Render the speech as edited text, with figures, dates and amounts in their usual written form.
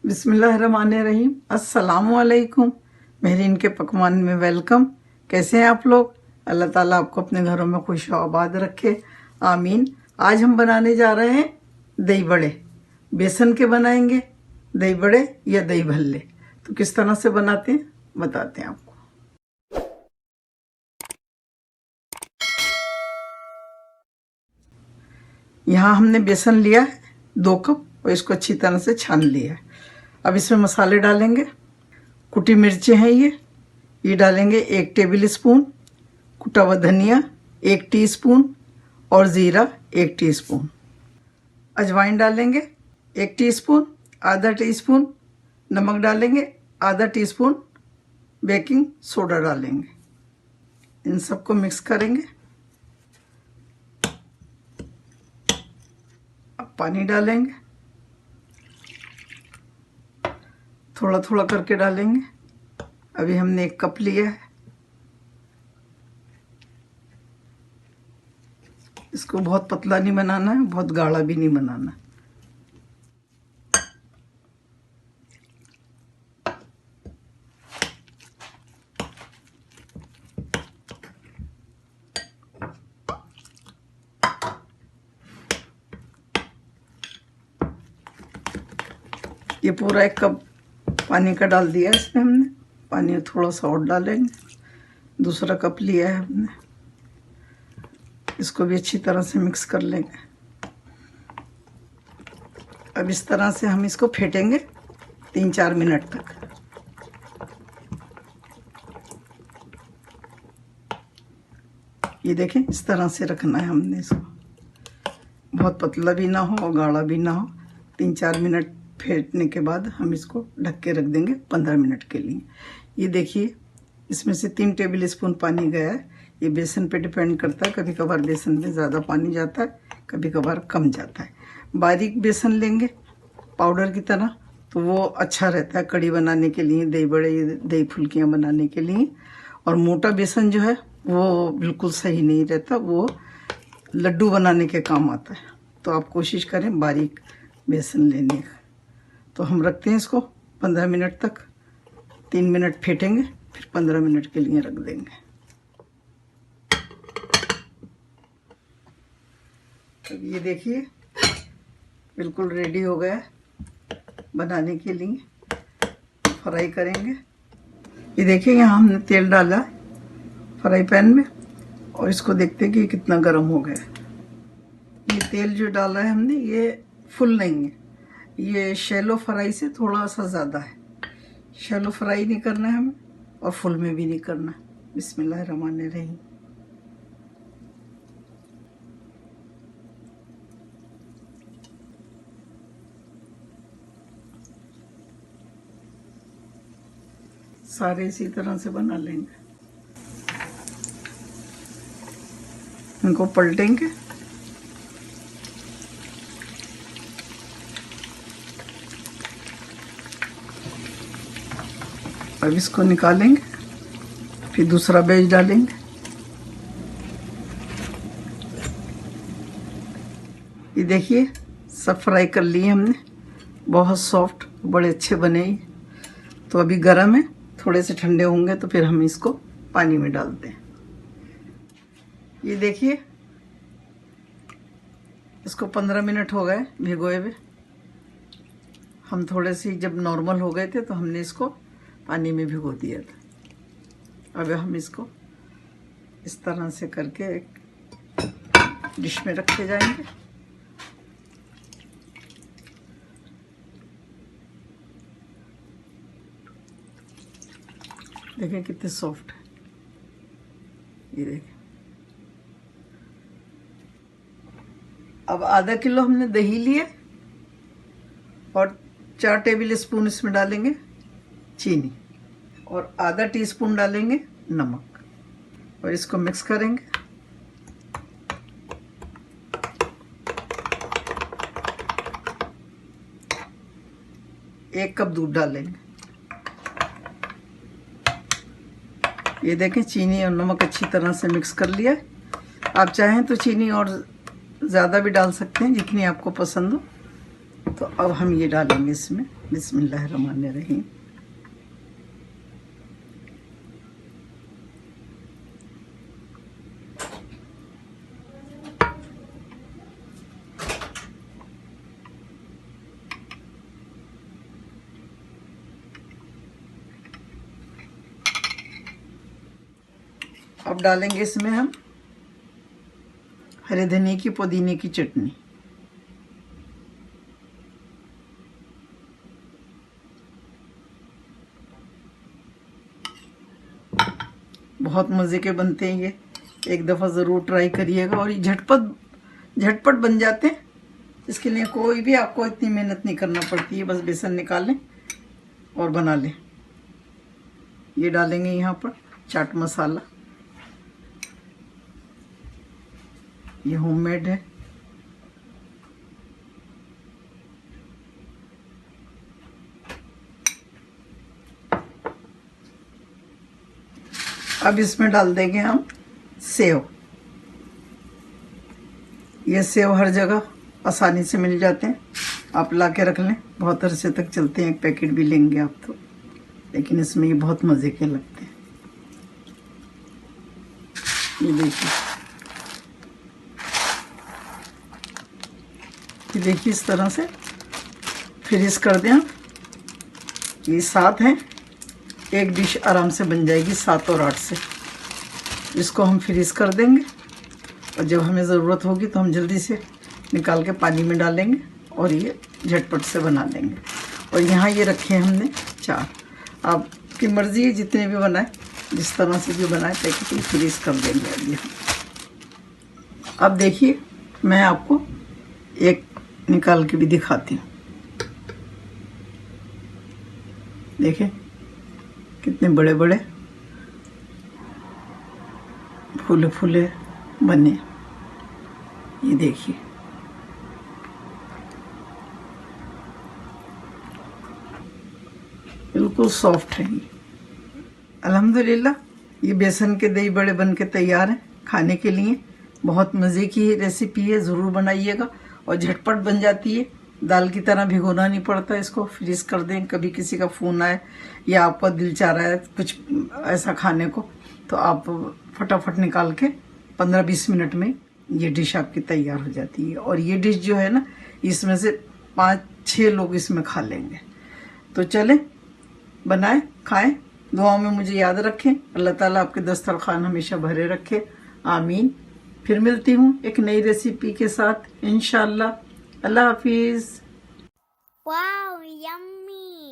बिस्मिल्लाहिर्रहमानिर्रहीम। अस्सलामुअलैकुम। मेहरीन के पकवान में वेलकम। कैसे हैं आप लोग? अल्लाह ताला आपको अपने घरों में खुश आबाद रखे, आमीन। आज हम बनाने जा रहे हैं दही बड़े। बेसन के बनाएंगे दही बड़े या दही भल्ले। तो किस तरह से बनाते हैं बताते हैं आपको। यहाँ हमने बेसन लिया है 2 कप और इसको अच्छी तरह से छान लिया है। अब इसमें मसाले डालेंगे। कुटी मिर्चें हैं ये डालेंगे 1 टेबल स्पून, कुटा हुआ धनिया 1 टीस्पून और ज़ीरा 1 टीस्पून। अजवाइन डालेंगे 1 टीस्पून, आधा टीस्पून नमक डालेंगे, आधा टीस्पून बेकिंग सोडा डालेंगे। इन सबको मिक्स करेंगे। अब पानी डालेंगे, थोड़ा थोड़ा करके डालेंगे। अभी हमने 1 कप लिया है। इसको बहुत पतला नहीं बनाना है, बहुत गाढ़ा भी नहीं बनाना। ये पूरा 1 कप पानी का डाल दिया इसमें हमने। पानी थोड़ा सा और डालेंगे। दूसरा कप लिया है हमने। इसको भी अच्छी तरह से मिक्स कर लेंगे। अब इस तरह से हम इसको फेंटेंगे 3-4 मिनट तक। ये देखें, इस तरह से रखना है हमने इसको। बहुत पतला भी ना हो और गाढ़ा भी ना हो। 3-4 मिनट फेंटने के बाद हम इसको ढक के रख देंगे 15 मिनट के लिए। ये देखिए, इसमें से 3 टेबल स्पून पानी गया है। ये बेसन पे डिपेंड करता है, कभी कभार बेसन में ज़्यादा पानी जाता है, कभी कभार कम जाता है। बारीक बेसन लेंगे पाउडर की तरह, तो वो अच्छा रहता है कड़ी बनाने के लिए, दही बड़े दही फुल्कियाँ बनाने के लिए। और मोटा बेसन जो है वो बिल्कुल सही नहीं रहता, वो लड्डू बनाने के काम आता है। तो आप कोशिश करें बारीक बेसन लेने का। तो हम रखते हैं इसको 15 मिनट तक। 3 मिनट फेंटेंगे, फिर 15 मिनट के लिए रख देंगे। अब ये देखिए बिल्कुल रेडी हो गया बनाने के लिए। फ्राई करेंगे। ये देखिए, यहाँ हमने तेल डाला फ्राई पैन में और इसको देखते हैं कि कितना गर्म हो गया। ये तेल जो डाला है हमने ये फुल नहीं है, ये शैलो फ्राई से थोड़ा सा ज़्यादा है। शैलो फ्राई नहीं करना है हमें और फुल में भी नहीं करना। बिस्मिल्लाहिर्रहमानिर्रहीम। सारे इसी तरह से बना लेंगे। इनको पलटेंगे। अब इसको निकालेंगे, फिर दूसरा बैच डालेंगे। ये देखिए, सब फ्राई कर लिए हमने। बहुत सॉफ्ट, बड़े अच्छे बने ये। तो अभी गरम है, थोड़े से ठंडे होंगे तो फिर हम इसको पानी में डालते हैं। ये देखिए, इसको 15 मिनट हो गए भिगोए हुए। हम थोड़े से जब नॉर्मल हो गए थे तो हमने इसको पानी में भिगो दिया था। अब हम इसको इस तरह से करके एक डिश में रखे जाएंगे। देखें कितने सॉफ्ट है। ये देखें। अब आधा किलो हमने दही लिए और 4 टेबल स्पून इसमें डालेंगे चीनी और आधा टीस्पून डालेंगे नमक और इसको मिक्स करेंगे। एक कप दूध डालेंगे। ये देखें, चीनी और नमक अच्छी तरह से मिक्स कर लिया। आप चाहें तो चीनी और ज़्यादा भी डाल सकते हैं, जितनी आपको पसंद हो। तो अब हम ये डालेंगे इसमें, बिस्मिल्लाहिर्रहमानिर्रहीम। अब डालेंगे इसमें हम हरे धनिया की, पुदीने की चटनी। बहुत मज़े के बनते हैं ये, एक दफ़ा ज़रूर ट्राई करिएगा। और ये झटपट बन जाते हैं। इसके लिए कोई भी आपको इतनी मेहनत नहीं करना पड़ती है, बस बेसन निकाल लें और बना लें। ये डालेंगे यहाँ पर चाट मसाला, ये होममेड है। अब इसमें डाल देंगे हम सेव। ये सेव हर जगह आसानी से मिल जाते हैं, आप ला के रख लें, बहुत अरसे तक चलते हैं। एक पैकेट भी लेंगे आप तो, लेकिन इसमें ये बहुत मज़े के लगते हैं। ये देखिए इस तरह से फ्रीज कर दें आप। ये 7 हैं, एक डिश आराम से बन जाएगी 7 और 8 से। इसको हम फ्रीज कर देंगे और जब हमें ज़रूरत होगी तो हम जल्दी से निकाल के पानी में डालेंगे और ये झटपट से बना लेंगे। और यहाँ ये रखे हैं हमने 4, आपकी मर्ज़ी है जितने भी बनाए, जिस तरह से भी बनाए, पैकेट फ्रीज कर देंगे। अभी अब देखिए मैं आपको एक निकाल के भी दिखाती हूँ। देखें कितने बड़े बड़े फूले फूले बने, ये देखिए। बिल्कुल सॉफ्ट है ये। अल्हम्दुलिल्लाह ये बेसन के दही बड़े बन के तैयार हैं खाने के लिए। बहुत मज़े की रेसिपी है, ज़रूर बनाइएगा और झटपट बन जाती है। दाल की तरह भिगोना नहीं पड़ता, इसको फ्रीज कर दें। कभी किसी का फ़ोन आए या आपका दिल चाह रहा है कुछ ऐसा खाने को, तो आप फटाफट निकाल के 15-20 मिनट में ये डिश आपकी तैयार हो जाती है। और ये डिश जो है ना, इसमें से 5-6 लोग इसमें खा लेंगे। तो चलें बनाएं, खाएं, दुआओं में मुझे याद रखें। अल्लाह ताला आपके दस्तरखान हमेशा भरे रखे, आमीन। फिर मिलती हूँ एक नई रेसिपी के साथ इंशाल्लाह। अल्लाह हाफिज़। Wow, yummy!